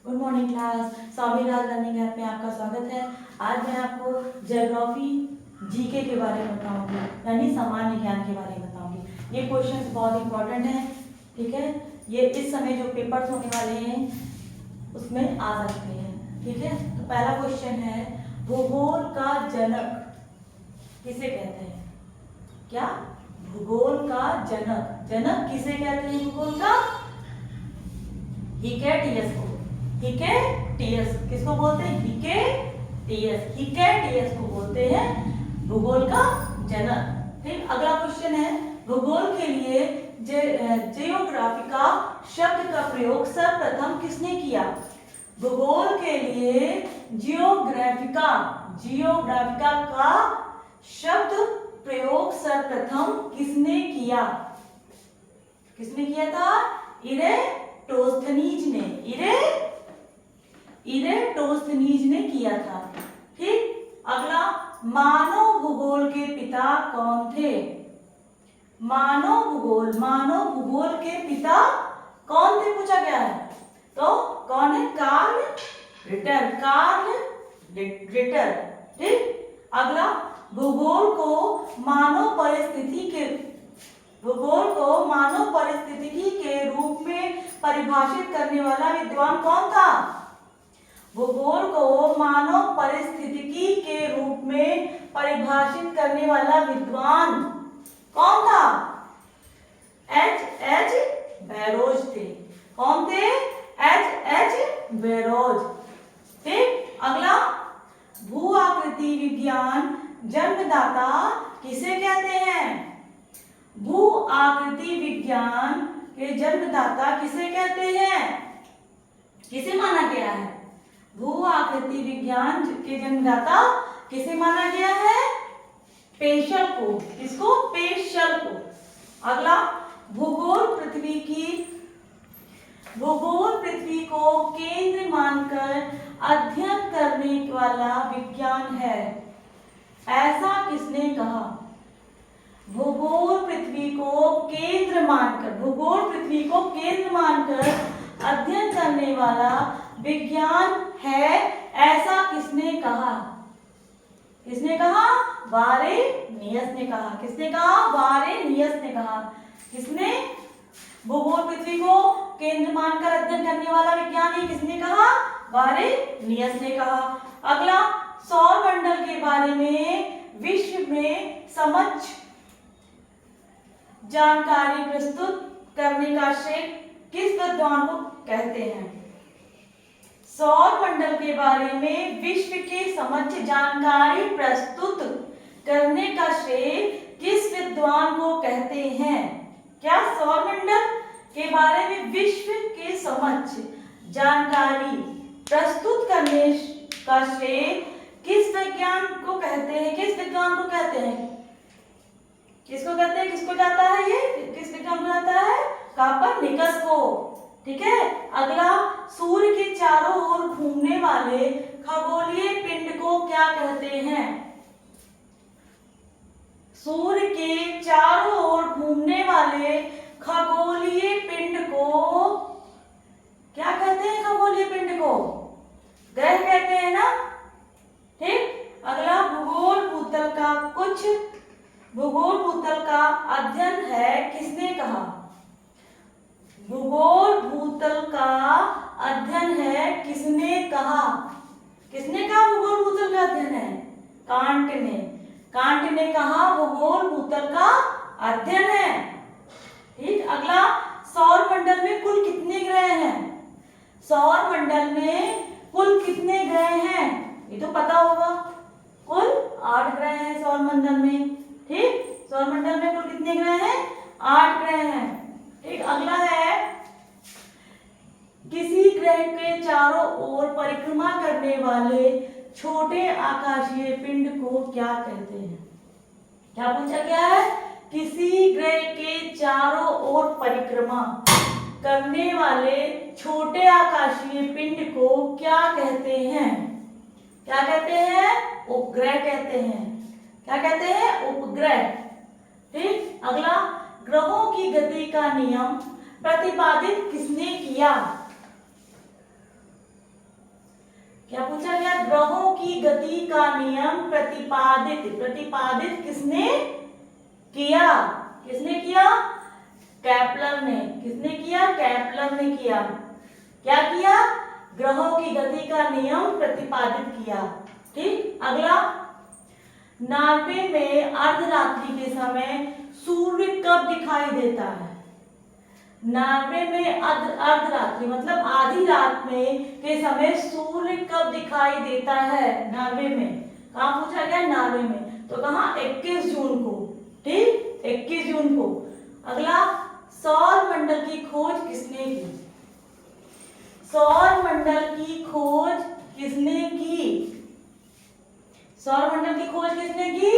Good morning class. Swami Raj learning app में आपका स्वागत है। आज मैं आपको ज्योग्राफी जीके के बारे में बताऊंगी, यानी सामान्य ज्ञान के बारे में बताऊंगी। ये क्वेश्चंस बहुत इंपॉर्टेंट हैं, ठीक है। ये इस समय जो पेपर्स होने वाले हैं उसमें आ सकते हैं, ठीक है। तो पहला क्वेश्चन है, भूगोल का जनक किसे कहते हैं? क्या? भूगोल का जनक। जनक किसे कहते हैं भूगोल का? हिकेटियस को। हिकेटियस किसको बोलते हैं? हिकेटियस। हिकेटियस को बोलते हैं भूगोल का जनक। ठीक, अगला क्वेश्चन है, भूगोल के लिए जियोग्राफिका शब्द का प्रयोग सर्वप्रथम किसने किया? भूगोल के लिए जियोग्राफिका का शब्द प्रयोग सर्वप्रथम किसने किया? किसने किया था? इरेटोस्थनीज ने। इरेटोस्थनीज ने किया था। ठीक, अगला, मानव भूगोल के पिता कौन थे? मानव भूगोल के पिता कौन थे पूछा गया है। तो कौन है? Carl Ritter. ठीक, अगला, भूगोल को मानव परिस्थितिकी के रूप में परिभाषित करने वाला विद्वान कौन था? भूगोल को मानव परिस्थितिकी के रूप में परिभाषित करने वाला विद्वान कौन था? एच बैरोज थे। कौन थे? H barrows. ठीक, अगला, भू आकृति विज्ञान जन्मदाता किसे कहते हैं? भू आकृति विज्ञान के जन्मदाता किसे कहते हैं? किसे माना गया है? भू आकृति विज्ञान के जन्मदाता किसे माना गया है? पेशल को। किसको? पेशल को। अगला, भूगोल पृथ्वी को केंद्र मानकर अध्ययन करने वाला विज्ञान है, ऐसा किसने कहा? भूगोल पृथ्वी को केंद्र मानकर अध्ययन करने वाला विज्ञान है, ऐसा किसने कहा? किसने कहा? वारेनियस ने कहा। किसने कहा? वारेनियस ने कहा। किसने? भूगोल पृथ्वी को केंद्र मानकर अध्ययन करने वाला विज्ञान है, किसने कहा? वारेनियस ने कहा। अगला, सौर मंडल के बारे में विश्व में समक्ष जानकारी प्रस्तुत करने का श्रेय किस विद्वान को कहते हैं? सौर मंडल के बारे में विश्व के समक्ष जानकारी प्रस्तुत करने का श्रेय किस विद्वान को कहते हैं? क्या? सौर मंडल के बारे में विश्व के समक्ष जानकारी प्रस्तुत करने का श्रेय किस विज्ञान को कहते हैं? किस विद्वान को कहते हैं? किसको कहते हैं? किसको जाता है ये? किस विज्ञान को जाता है? कोपरनिकस को। ठीक है, अगला, सूर्य के चारों ओर घूमने वाले खगोलीय पिंड को क्या कहते हैं? सूर्य के चारों ओर घूमने वाले खगोलीय पिंड को क्या कहते हैं? खगोलीय पिंड को ग्रह कहते हैं ना। ठीक, अगला, भूगोल भूतल का अध्ययन है, किसने कहा? भूगोल भूतल का अध्ययन है, किसने कहा? किसने कहा भूगोल भूतल का अध्ययन है? कांट ने कहा भूगोल भूतल का अध्ययन है। ठीक, अगला, सौर मंडल में कुल कितने ग्रह हैं? सौर मंडल में कुल कितने ग्रह हैं? ये तो पता होगा। कुल 8 ग्रह हैं सौर मंडल में। ठीक, सौर मंडल में कुल कितने ग्रह हैं? 8 ग्रह हैं। ठीक, अगला है, किसी ग्रह के चारों ओर परिक्रमा करने वाले छोटे आकाशीय पिंड को क्या कहते हैं? क्या पूछा गया है? किसी ग्रह के चारों ओर परिक्रमा करने वाले छोटे आकाशीय पिंड को क्या कहते हैं? क्या कहते हैं? उपग्रह कहते हैं। क्या कहते हैं? उपग्रह। ठीक, अगला, ग्रहों की गति का नियम प्रतिपादित किसने किया? गति का नियम प्रतिपादित किसने किया? किसने किया? केपलर ने। किसने किया? केपलर ने किया। क्या किया? ग्रहों की गति का नियम प्रतिपादित किया। ठीक। अगला, नॉर्वे में अर्धरात्रि के समय सूर्य कब दिखाई देता है? नॉर्वे में अर्धरात्रि मतलब आधी रात में के समय सूर्य कब दिखाई देता है? नॉर्वे में। कहाँ पूछा गया? नॉर्वे में। तो कहाँ? 21 जून को। ठीक, 21 जून को। अगला, सौर मंडल की खोज किसने की? सौर मंडल की खोज किसने की? सौर मंडल की खोज किसने की?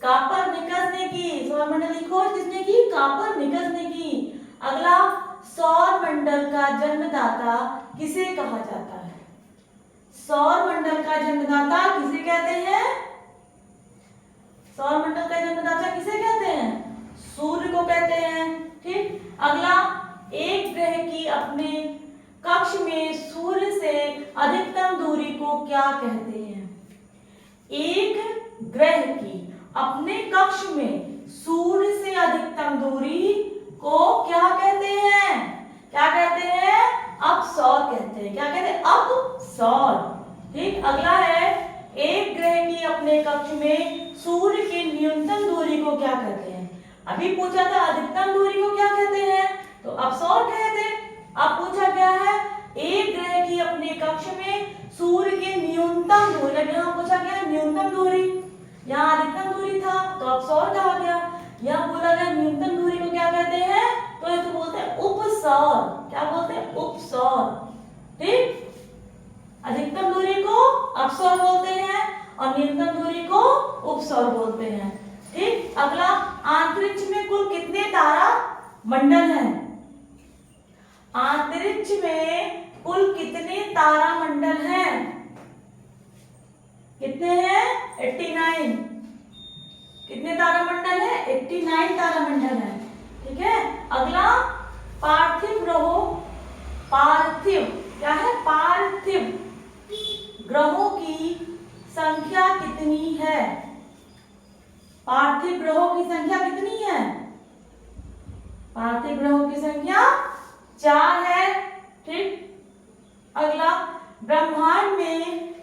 कोपरनिकस ने की। सौर मंडल की खोज किसने की? कोपरनिकस ने की। अगला, सौर मंडल का जन्मदाता किसे कहा जाता है? सौर मंडल का जन्मदाता किसे कहते हैं? सौर मंडल का जन्मदाता किसे कहते हैं? सूर्य को कहते हैं। ठीक। अगला, एक ग्रह की अपने कक्ष में सूर्य से अधिकतम दूरी को क्या कहते हैं? एक ग्रह की अपने कक्ष में सूर्य से अधिकतम दूरी को क्या कहते हैं? क्या कहते हैं? अपसौर कहते हैं। क्या कहते हैं? अपसौर। ठीक। अगला है, एक ग्रह की अपने कक्ष में सूर्य की न्यूनतम दूरी को क्या कहते हैं? अभी पूछा था अधिकतम दूरी को क्या कहते हैं, तो अपसौर कहते हैं। अब पूछा गया है एक ग्रह की अपने कक्ष में सूर्य की न्यूनतम दूरी, यहाँ पूछा गया न्यूनतम दूरी, यहाँ अधिकतम दूरी था तो अपसौर कहा गया। यहाँ बोला गया न्यूनतम दूरी को क्या कहते हैं, तो इसको बोलते हैं उपसौर। क्या बोलते हैं? उपसौर। ठीक। अधिकतम दूरी को अपसौर बोलते हैं और न्यूनतम दूरी को उपसौर बोलते हैं। ठीक। अगला, अंतरिक्ष में कुल कितने तारा मंडल हैं? अंतरिक्ष में कुल कितने तारा मंडल हैं? कितने हैं? 89। कितने तारा मंडल है? 89 तारा मंडल है। ठीक है। अगला, पार्थिव ग्रहों, पार्थिव क्या है? पार्थिव ग्रहों की संख्या कितनी है? पार्थिव ग्रहों की संख्या कितनी है? पार्थिव ग्रहों की संख्या 4 है। ठीक। अगला, ब्रह्मांड में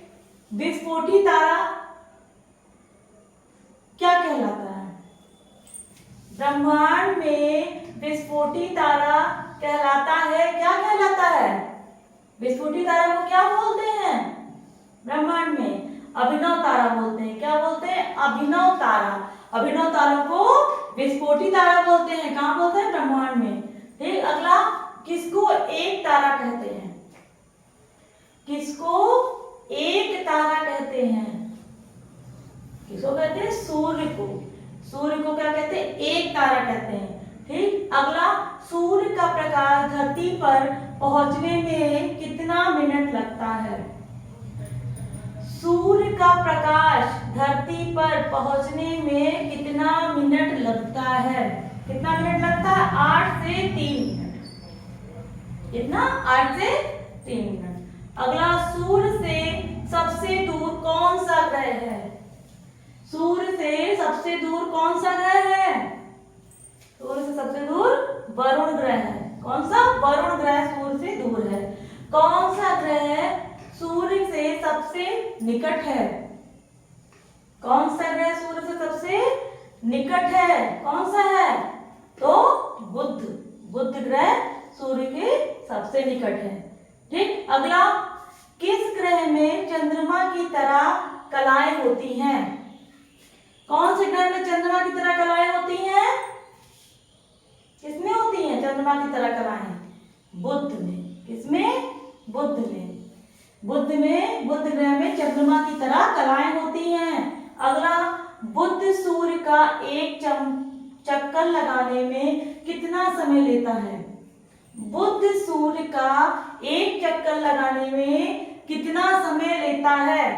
विस्फोटी तारा क्या कहलाता है? ब्रह्मांड में विस्फोटी तारा कहलाता है। क्या कहलाता है? विस्फोटी तारा को क्या बोलते हैं? ब्रह्मांड में अभिनव तारा बोलते हैं। क्या बोलते हैं? अभिनव तारा। अभिनव तारों को विस्फोटी तारा बोलते हैं। कहाँ बोलते हैं? ब्रह्मांड में। ठीक। अगला, किसको एक तारा कहते हैं? किसको एक तारा कहते हैं? किसको कहते हैं? सूर्य को। सूर्य को क्या कहते हैं? एक तारा कहते हैं। ठीक। अगला, सूर्य का प्रकाश धरती पर पहुंचने में कितना मिनट लगता है? सूर्य का प्रकाश धरती पर पहुंचने में कितना मिनट लगता है? कितना मिनट लगता है? 8 से 3 मिनट। कितना? 8 से 3 मिनट। अगला, सूर्य से सबसे दूर कौन सा ग्रह है? सूर्य से सबसे दूर कौन सा ग्रह है? सूर्य से सबसे दूर वरुण ग्रह है। कौन सा? वरुण ग्रह सूर्य से दूर है। कौन सा ग्रह सूर्य से सबसे निकट है? कौन सा ग्रह सूर्य से सबसे निकट है? कौन सा है? तो बुध। बुध ग्रह सूर्य के सबसे निकट है। ठीक। अगला, किस ग्रह में चंद्रमा की तरह कलाएं होती हैं? कौन से ग्रह में चंद्रमा की तरह कलाएं होती हैं? किसमें होती हैं चंद्रमा की तरह कलाएं? बुध में। किसमें? बुध में। बुध में, बुध ग्रह में चंद्रमा की तरह कलाएं होती हैं। अगला, बुध सूर्य का एक चक्कर लगाने में कितना समय लेता है? बुध सूर्य का एक चक्कर लगाने में कितना समय लेता है?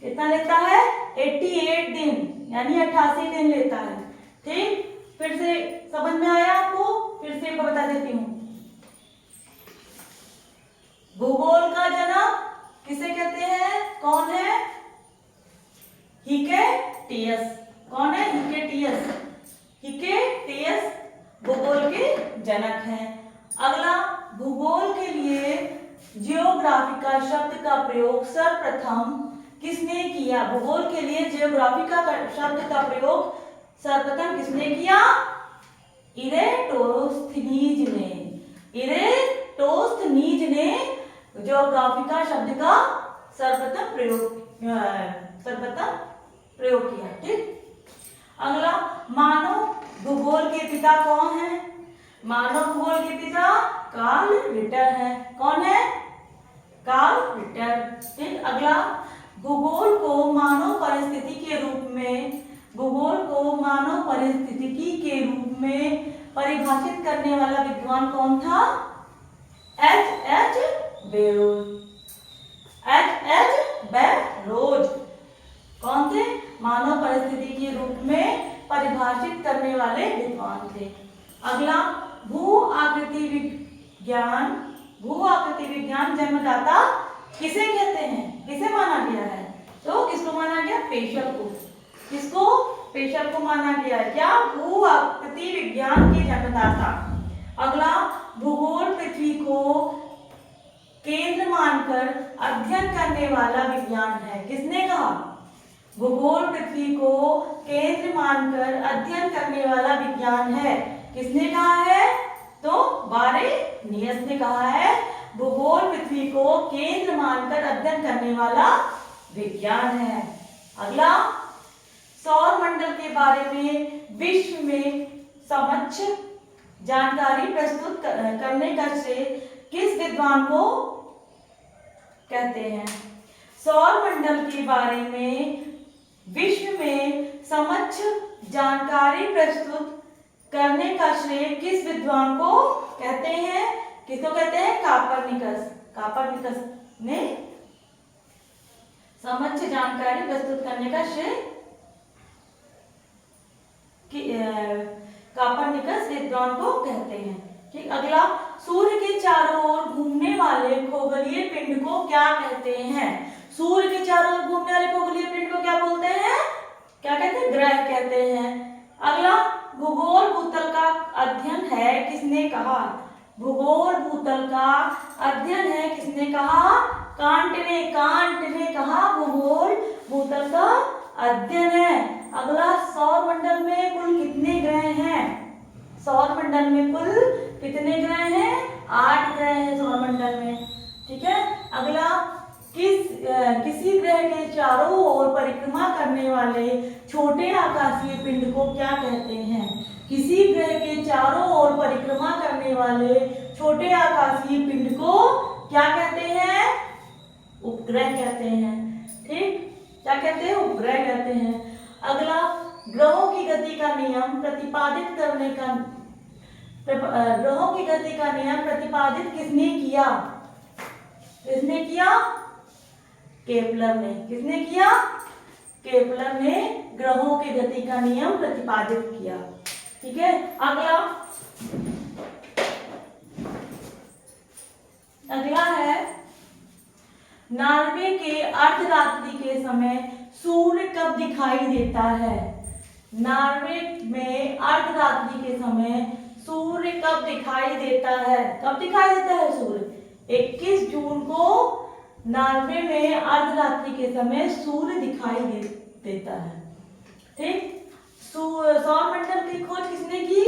कितना लेता है? 88 दिन, यानी 88 दिन लेता है। ठीक। फिर से समझ में आया आपको? फिर से बता देती हूँ। भूगोल का जनक किसे कहते हैं? कौन जियोग्राफिका शब्द का प्रयोग सर्वप्रथम किसने किया? भूगोल के लिए जियोग्राफिका शब्द का प्रयोग सर्वप्रथम किसने किया? इरेटोस्थनीज ने। इरेटोस्थनीज ने जियोग्राफिका शब्द का सर्वप्रथम प्रयोग किया। ठीक। अगला, मानव भूगोल के पिता कौन है? मानव भूगोल के पिता कार्ल रिटर है। कौन है? Carl Ritter. ठीक। अगला, भूगोल को मानव परिस्थिति के रूप में परिभाषित करने वाला विद्वान कौन था? H.H. बेरोज। H.H. बेरोज कौन थे? मानव परिस्थिति के रूप में परिभाषित करने वाले विद्वान थे। अगला, भू आकृति विज्ञान जन्मदाता किसे कहते हैं? किसे माना गया है? तो किसको माना गया? पेशल को। किसको? पेशल को माना गया है। क्या? भू आकृति विज्ञान के जन्मदाता। अगला, भूगोल पृथ्वी को केंद्र मानकर अध्ययन करने वाला विज्ञान है। किसने कहा? भूगोल पृथ्वी को केंद्र मानकर अध्ययन करने वाला विज्ञान है। किसने कहा है? तो बारेनियस ने कहा है भूगोल पृथ्वी को केंद्र मानकर अध्ययन करने वाला विज्ञान है। अगला, सौर मंडल के बारे में विश्व में समक्ष जानकारी प्रस्तुत करने का श्रेय किस विद्वान को कहते हैं? सौर मंडल के बारे में विश्व में समक्ष जानकारी प्रस्तुत करने का श्रेय किस विद्वान को कहते हैं? किसको कहते हैं? कापरनिकस। कापरनिकस ने समक्ष जानकारी प्रस्तुत करने का श्रेय कापरनिकस विद्वान को कहते हैं। ठीक। अगला, सूर्य के चारों ओर घूमने वाले खगोलीय पिंड को क्या कहते हैं? सूर्य के चारों ओर घूमने वाले खगोलीय पिंड को क्या बोलते हैं? क्या कहते हैं? ग्रह कहते हैं। अगला, भूगोल भूतल का अध्ययन है किसने कहा? भूगोल भूतल का अध्ययन है किसने कहा? कांट ने कहा भूगोल भूतल का अध्ययन है। अगला, सौर मंडल में कुल कितने ग्रह हैं? सौर मंडल में कुल कितने ग्रह हैं? 8 ग्रह हैं सौर मंडल में। ठीक है। अगला, किसी ग्रह के चारों ओर परिक्रमा करने वाले छोटे आकाशीय पिंड को क्या कहते हैं? किसी ग्रह के चारों ओर परिक्रमा करने वाले छोटे आकाशीय पिंड को क्या कहते हैं? उपग्रह कहते हैं। ठीक। क्या कहते हैं? उपग्रह कहते हैं। अगला, ग्रहों की गति का नियम प्रतिपादित किसने किया? किसने किया? केपलर ने। किसने किया? केपलर ने ग्रहों की गति का नियम प्रतिपादित किया। ठीक है। अगला है, नॉर्वे के अर्धरात्रि के समय सूर्य कब दिखाई देता है? नॉर्वे में अर्धरात्रि के समय सूर्य कब दिखाई देता है? कब दिखाई देता है सूर्य? 21 जून को नॉर्वे में अर्धरात्रि के समय सूर्य दिखाई देता है। ठीक। सौर मंडल की खोज किसने की?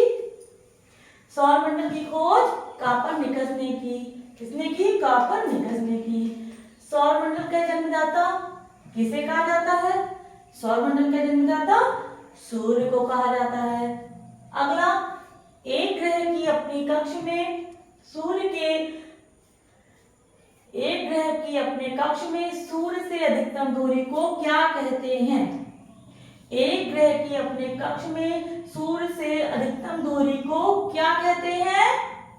सौर मंडल की खोज कापरनिकस ने की। किसने की? कापरनिकस ने की। सौर मंडल का जन्मदाता किसे कहा जाता है? सौर मंडल का जन्मदाता सूर्य को कहा जाता है। अगला, एक ग्रह की अपनी कक्ष में सूर्य से अधिकतम दूरी को क्या कहते हैं? एक ग्रह की अपने कक्ष में सूर्य से अधिकतम दूरी को क्या कहते हैं?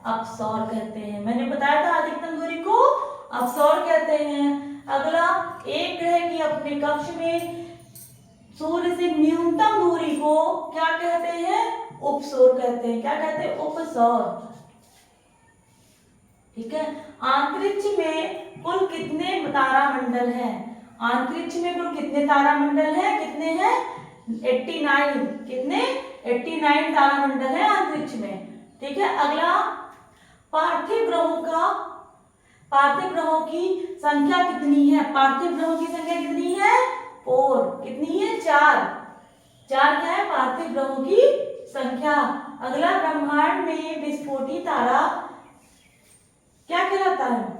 अपसौर कहते हैं। मैंने बताया था अधिकतम दूरी को अपसौर कहते हैं। अगला, एक ग्रह की अपने कक्ष में सूर्य से न्यूनतम दूरी को क्या कहते हैं? उपसौर कहते हैं। क्या कहते हैं? उपसौर। ठीक है। अंतरिक्ष में कुल कितने तारामंडल हैं? अंतरिक्ष में कुल कितने तारामंडल हैं? कितने हैं? 89। कितने? 89 तारामंडल है अंतरिक्ष में। ठीक है। अगला, पार्थिव ग्रहों का पार्थिव ग्रहों की संख्या कितनी है? पार्थिव ग्रहों की संख्या कितनी है? 4। कितनी है? 4। 4 क्या है? पार्थिव ग्रहों की संख्या। अगला, ब्रह्मांड में विस्फोटी तारा क्या कहलाता है?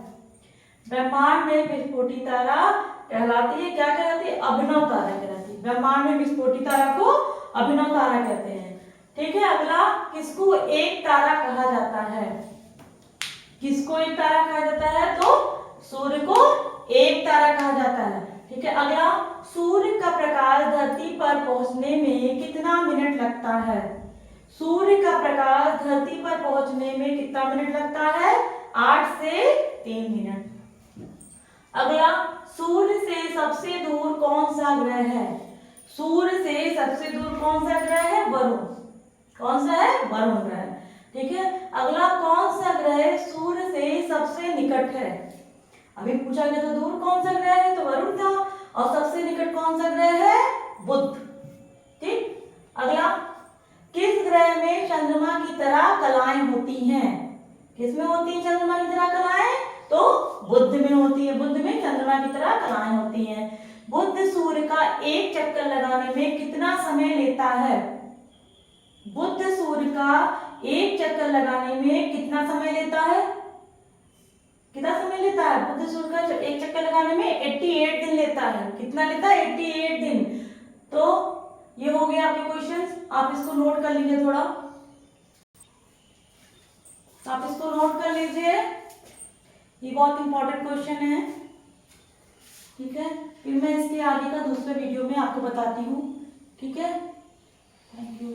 ब्रह्मांड में विस्फोटी तारा कहलाती है, क्या कहलाती है? अभिनव तारा कहलाती है। ब्रह्मांड में विस्फोटी तारा को अभिनव तारा कहते हैं। ठीक है। अगला, किसको एक तारा कहा जाता है? किसको एक तारा कहा जाता है? तो सूर्य को एक तारा कहा जाता है। ठीक है। अगला, सूर्य का प्रकाश धरती पर पहुंचने में कितना मिनट लगता है? सूर्य का प्रकाश धरती पर पहुंचने में कितना मिनट लगता है? 8 से 3 मिनट। अगला, सूर्य से सबसे दूर कौन सा ग्रह है? सूर्य से सबसे दूर कौन सा ग्रह है? वरुण। कौन सा है? वरुण ग्रह। ठीक है। अगला, कौन सा ग्रह सूर्य से सबसे निकट है? अभी पूछा गया था दूर कौन सा ग्रह है, तो वरुण था, और सबसे निकट कौन सा ग्रह है? बुध। ठीक। अगला, किस ग्रह में चंद्रमा की तरह कलाएं होती हैं? किसमें होती है चंद्रमा की तरह कलाएं? तो बुध में होती है। बुध में चंद्रमा की तरह कलाएं होती हैं। बुध सूर्य का एक चक्कर लगाने में कितना समय लेता है? बुध सूर्य का एक चक्कर लगाने में कितना समय लेता है? कितना समय लेता है? बुध सूर्य का एक चक्कर लगाने में 88 दिन लेता है। कितना लेता है? 88 दिन। तो ये हो गया आपके क्वेश्चंस। आप इसको नोट कर लीजिए थोड़ा, आप इसको नोट कर लीजिए, ये बहुत इंपॉर्टेंट क्वेश्चन है। ठीक है। फिर मैं इसके आगे का दूसरे वीडियो में आपको बताती हूँ। ठीक है। Thank you.